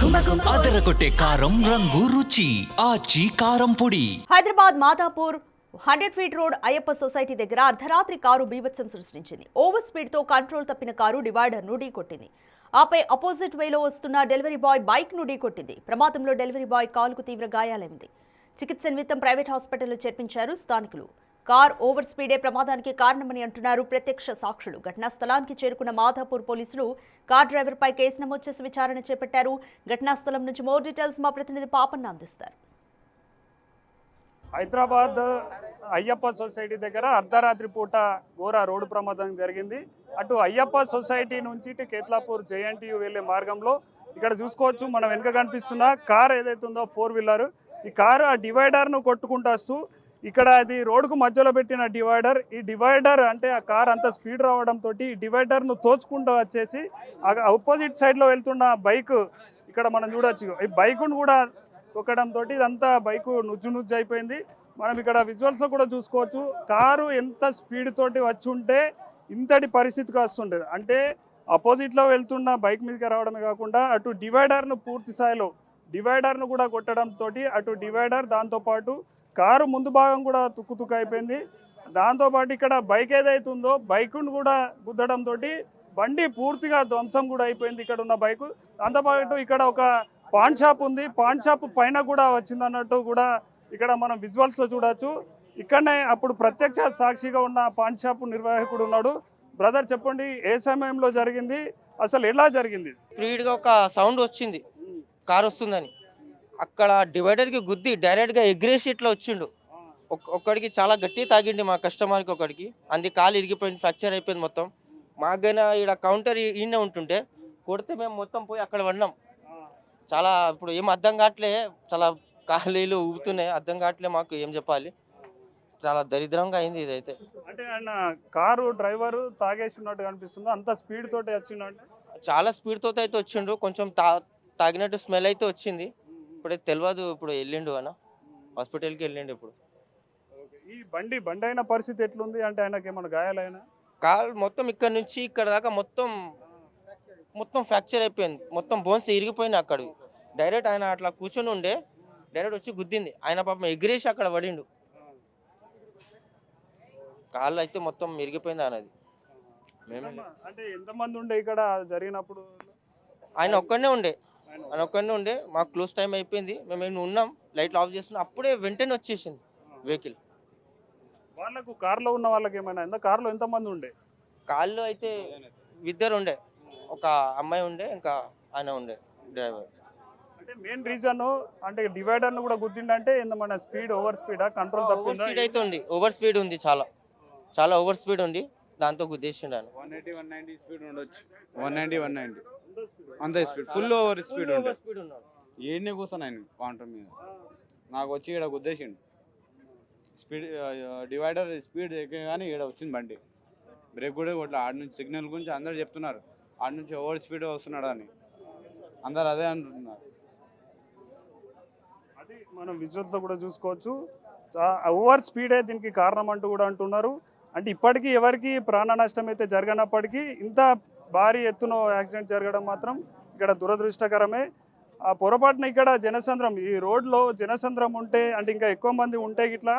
అదరగొట్టే కారం రంగు రుచి ఆచి కారం పొడి. Hyderabad Madhapur 100 feet road Ayyappa society దగ్గర అర్ధరాత్రి కారు బీభత్సం సృష్టించింది. ఓవర్ స్పీడ్ తో కంట్రోల్ తప్పిన కారు డివైడర్ ను ఢీకొట్టింది. ఆపై అపోజిట్ వేలో వస్తున్న డెలివరీ బాయ్ బైక్ ను ఢీకొట్టింది. ప్రమాదంలో డెలివరీ బాయ్ కాలుకు తీవ్ర గాయాలైంది. చికిత్స నిమిత్తం ప్రైవేట్ హాస్పిటల్లో చేర్పించారు స్థానికులు. కార్ ఓవర్ స్పీడే ప్రమాదానికి కారణమని అంటున్నారు ప్రత్యక్ష సాక్షులు. ఘటనా స్థలానికి చేరుకున్న మాధాపూర్ పోలీసులు కార్ డ్రైవర్ పై కేసు నమోదు చేసి విచారణ చేపట్టారు. ఘటనా స్థలం నుంచి మోర్ డీటెయిల్స్ మా ప్రతినిధి పాపన్న అందిస్తారు. హైదరాబాద్ అయ్యప్ప సొసైటీ దగ్గర అర్ధరాత్రి పూట ఘోర రోడ్డు ప్రమాదం జరిగింది. అటు అయ్యప్ప సొసైటీ నుంచి ఇటు కేత్లాపూర్ జేఎన్టీయూ వెళ్లే మార్గంలో ఇక్కడ చూసుకోవచ్చు, మనం వెనుక కనిపిస్తున్న కార్ ఏదైతే ఉందో 4 వీలర్, ఈ కారు ఆ డివైడర్ను కొట్టుకుంటూ వస్తూ ఇక్కడ అది రోడ్డుకు మధ్యలో పెట్టిన డివైడర్, ఈ డివైడర్ అంటే ఆ కార్ అంత స్పీడ్ రావడంతో ఈ డివైడర్ను తోచుకుంటూ వచ్చేసి ఆపోజిట్ సైడ్లో వెళ్తున్న బైక్ ఇక్కడ మనం చూడొచ్చు, ఈ బైకును కూడా తొక్కడంతో ఇదంతా బైకు నుజ్జు అయిపోయింది. మనం ఇక్కడ విజువల్స్లో కూడా చూసుకోవచ్చు, కారు ఎంత స్పీడ్ తోటి వచ్చి ఉంటే ఇంతటి పరిస్థితికి వస్తుండేది. అంటే ఆపోజిట్లో వెళ్తున్న బైక్ మీదకి రావడమే కాకుండా అటు డివైడర్ను పూర్తి స్థాయిలో డివైడర్ను కూడా కొట్టడంతో అటు డివైడర్ దాంతోపాటు కారు ముందు భాగం కూడా తుక్కు అయిపోయింది. దాంతోపాటు ఇక్కడ బైక్ ఏదైతుందో బైకును కూడా గుద్దడంతో బండి పూర్తిగా ధ్వంసం కూడా అయిపోయింది ఇక్కడ ఉన్న బైకు. దాంతోపాటు ఇక్కడ ఒక పాన్ షాప్ ఉంది, పాన్ షాప్ పైన కూడా వచ్చింది అన్నట్టు కూడా ఇక్కడ మనం విజువల్స్లో చూడొచ్చు. ఇక్కడనే అప్పుడు ప్రత్యక్ష సాక్షిగా ఉన్న పాన్ షాప్ నిర్వాహకుడు ఉన్నాడు. బ్రదర్ చెప్పండి, ఏ సమయంలో జరిగింది, అసలు ఎలా జరిగింది? స్పీడ్గా ఒక సౌండ్ వచ్చింది కార్ వస్తుందని, అక్కడ డివైడర్కి గుద్ది డైరెక్ట్గా ఎగ్రేసి ఇట్లా వచ్చిండు. ఒక్కడికి చాలా గట్టి తాగిండి మా కస్టమర్కి, ఒకడికి అంది కాలు ఇరిగిపోయింది, ఫ్రాక్చర్ అయిపోయింది మొత్తం. మాకైనా ఇక్కడ కౌంటర్ ఈయనే ఉంటుంటే కొడితే మేము మొత్తం పోయి అక్కడ పడినాం. చాలా ఇప్పుడు ఏం అర్థం కావట్లే, చాలా కాళ్ళు ఊగుతున్నాయి, అర్థం కావట్లే మాకు ఏం చెప్పాలి. చాలా దరిద్రంగా అయింది ఇదైతే. అంటే ఆయన కారు డ్రైవరు తాగేసినట్టు కనిపిస్తుంది, అంత స్పీడ్ తోటి వచ్చిందంటే చాలా స్పీడ్ తోటి అయితే వచ్చిండు, కొంచెం తాగినట్టు స్మెల్ అయితే వచ్చింది. ఇప్పుడైతే తెలియదు, ఇప్పుడు వెళ్ళిండు అన్న హాస్పిటల్కి వెళ్ళిండు. ఇప్పుడు ఈ బండి అయిన పరిస్థితి ఎట్లుంది, అంటే ఆయనకి ఏమైనా గాయాలైనా? కాలు మొత్తం ఇక్కడ నుంచి ఇక్కడ దాకా మొత్తం ఫ్రాక్చర్ అయిపోయింది, మొత్తం బోన్స్ ఇరిగిపోయినాయి. అక్కడ డైరెక్ట్ ఆయన అట్లా కూర్చొని ఉండే డైరెక్ట్ వచ్చి గుద్దింది. ఆయన పాపం ఎగిరేసి అక్కడ పడిండు, కాళ్ళు అయితే మొత్తం ఇరిగిపోయింది ఆయనది. అంటే ఎంతమంది ఉండే ఇక్కడ జరిగినప్పుడు? ఆయన ఒక్కడనే ఉండే మాకు క్లోజ్ టైం అయిపోయింది, మేము ఉన్నాం, లైట్లు ఆఫ్ చేస్తున్నాం, అప్పుడే వెంటనే వచ్చేసింది వెహికల్. వాళ్ళకు కార్లో ఉన్న వాళ్ళకి ఏమైనా కార్లో ఎంతమంది ఉండే? కాళ్ళు అయితే ఇద్దరు ఉండే, ఒక అమ్మాయి ఉండే, ఇంకా ఆయన ఉండే డ్రైవర్. అంటే మెయిన్ రీజన్ అంటే డివైడర్ను కూడా గుద్దిండంటే మన స్పీడ్ ఓవర్ స్పీడా, కంట్రోల్ తప్పిందా? స్పీడ్ అయితే ఉంది, ఓవర్ స్పీడ్ ఉంది, చాలా ఓవర్ స్పీడ్ ఉంది, దాంతో గుద్దేసిండు ఆయన. 180-190 స్పీడ్ ఉండొచ్చు, 190 అంత స్పీడ్, ఫుల్ ఓవర్ స్పీడ్ ఉండే. ఏడనే కూర్చొని ఆయన కౌంటర్ మీద నాకు వచ్చి ఇక్కడ గుద్దేసిండు. స్పీడ్ డివైడర్ స్పీడ్ ఎక్కే కానీ ఇక్కడ వచ్చింది బండి, బ్రేక్ కూడా కొట్లా. ఆడ నుంచి సిగ్నల్ గురించి అందరు చెప్తున్నారు, ఆడ నుంచి ఓవర్ స్పీడ్ వస్తున్నాడు అని అందరు అదే అంటున్నారు. అది మనం విజువల్స్లో కూడా చూసుకోవచ్చు, ఓవర్ స్పీడే దీనికి కారణం అంటూ కూడా అంటున్నారు. అంటే ఇప్పటికీ ఎవరికి ప్రాణ నష్టం అయితే జరగనప్పటికీ ఇంత భారీ ఎత్తున యాక్సిడెంట్ జరగడం మాత్రం ఇక్కడ దురదృష్టకరమే. ఆ పొరపాటున ఇక్కడ జనసంద్రం, ఈ రోడ్లో జనసంద్రం ఉంటే అంటే ఇంకా ఎక్కువ మంది ఉంటే ఇట్లా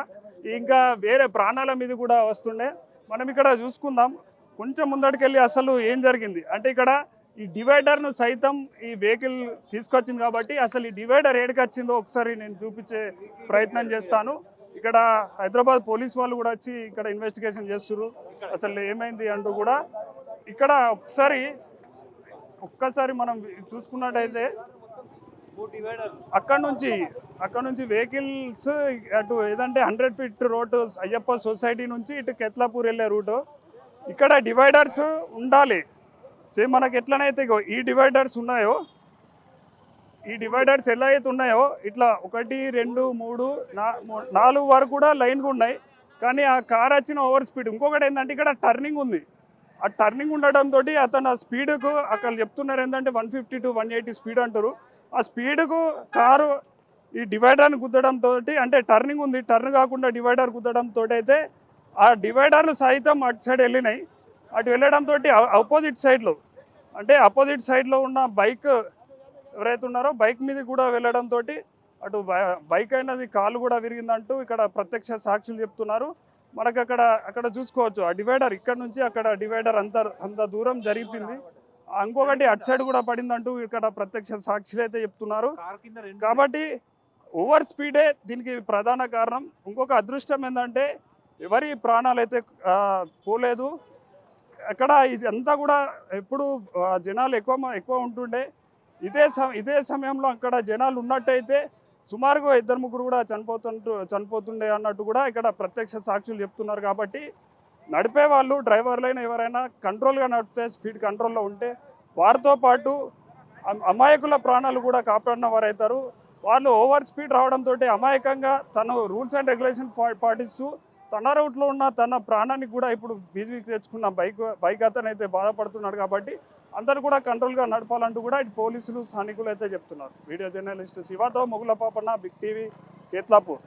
ఇంకా వేరే ప్రాణాల మీద కూడా వస్తుండే. మనం ఇక్కడ చూసుకుందాం, కొంచెం ముందటికెళ్ళి అసలు ఏం జరిగింది అంటే ఇక్కడ ఈ డివైడర్ను సైతం ఈ వెహికల్ తీసుకొచ్చింది కాబట్టి అసలు ఈ డివైడర్ ఏడికి వచ్చిందో ఒకసారి నేను చూపించే ప్రయత్నం చేస్తాను. ఇక్కడ హైదరాబాద్ పోలీస్ వాళ్ళు కూడా వచ్చి ఇక్కడ ఇన్వెస్టిగేషన్ చేస్తున్నారు, అసలు ఏమైంది అంటూ కూడా. ఇక్కడ ఒక్కసారి మనం చూసుకున్నట్టయితే అక్కడ నుంచి వెహికల్స్ అటు ఏదంటే 100 ఫీట్ రోడ్ అయ్యప్ప సొసైటీ నుంచి ఇటు కేత్లాపూర్ వెళ్ళే రూటు, ఇక్కడ డివైడర్స్ ఉండాలి. సేమ్ మనకి ఎట్లనైతే ఈ డివైడర్స్ ఉన్నాయో, ఈ డివైడర్స్ ఎలా అయితే ఉన్నాయో ఇట్లా 1, 2, 3, 4 వరకు కూడా లైన్గా ఉన్నాయి. కానీ ఆ కార్ వచ్చిన ఓవర్ స్పీడ్. ఇంకొకటి ఏంటంటే ఇక్కడ టర్నింగ్ ఉంది, ఆ టర్నింగ్ ఉండడంతో అతను ఆ స్పీడ్కు అక్కడ చెప్తున్నారు ఏంటంటే 150 to 180 స్పీడ్ అంటారు. ఆ స్పీడ్కు కారు ఈ డివైడర్ని గుద్దడంతో, అంటే టర్నింగ్ ఉంది, టర్న్ కాకుండా డివైడర్ గుద్దడంతో అయితే ఆ డివైడర్లు సైతం అటు సైడ్ వెళ్ళినాయి. అటు వెళ్ళడంతో ఆపోజిట్ సైడ్లో ఉన్న బైక్ ఎవరైతే ఉన్నారో బైక్ మీద కూడా వెళ్ళడంతో అటు బైక్ అయినది కాలు కూడా విరిగిందంటూ ఇక్కడ ప్రత్యక్ష సాక్షులు చెప్తున్నారు. మనకు అక్కడ చూసుకోవచ్చు ఆ డివైడర్ ఇక్కడ నుంచి అక్కడ డివైడర్ అంత దూరం జరిపింది. ఇంకొకటి అటు సైడ్ కూడా పడిందంటూ ఇక్కడ ప్రత్యక్ష సాక్షులు అయితే చెప్తున్నారు. కాబట్టి ఓవర్ స్పీడే దీనికి ప్రధాన కారణం. ఇంకొక అదృష్టం ఏంటంటే ఎవరి ప్రాణాలు అయితే పోలేదు. అక్కడ ఇది అంతా కూడా ఎప్పుడు జనాలు ఎక్కువ ఉంటుండే. ఇదే సమయంలో అక్కడ జనాలు ఉన్నట్టయితే సుమారుగా 2-3 కూడా చనిపోతుండే అన్నట్టు కూడా ఇక్కడ ప్రత్యక్ష సాక్షులు చెప్తున్నారు. కాబట్టి నడిపే వాళ్ళు డ్రైవర్లైనా ఎవరైనా కంట్రోల్గా నడిపితే, స్పీడ్ కంట్రోల్లో ఉంటే వారితో పాటు అమాయకుల ప్రాణాలు కూడా కాపాడిన వారు అవుతారు. వాళ్ళు ఓవర్ స్పీడ్ రావడంతో అమాయకంగా తను రూల్స్ అండ్ రెగ్యులేషన్ పాటిస్తూ తన రూట్లో ఉన్న తన ప్రాణాన్ని కూడా ఇప్పుడు బీజీకి తెచ్చుకున్న బైక్ అతను అయితే బాధపడుతున్నాడు. కాబట్టి అందరూ కూడా కంట్రోల్గా నడపాలంటూ కూడా ఇటు పోలీసులు స్థానికులు అయితే చెప్తున్నారు. వీడియో జర్నలిస్ట్ శివతో మొగుల పాపన్న, బిగ్ టీవీ, కేత్లాపూర్.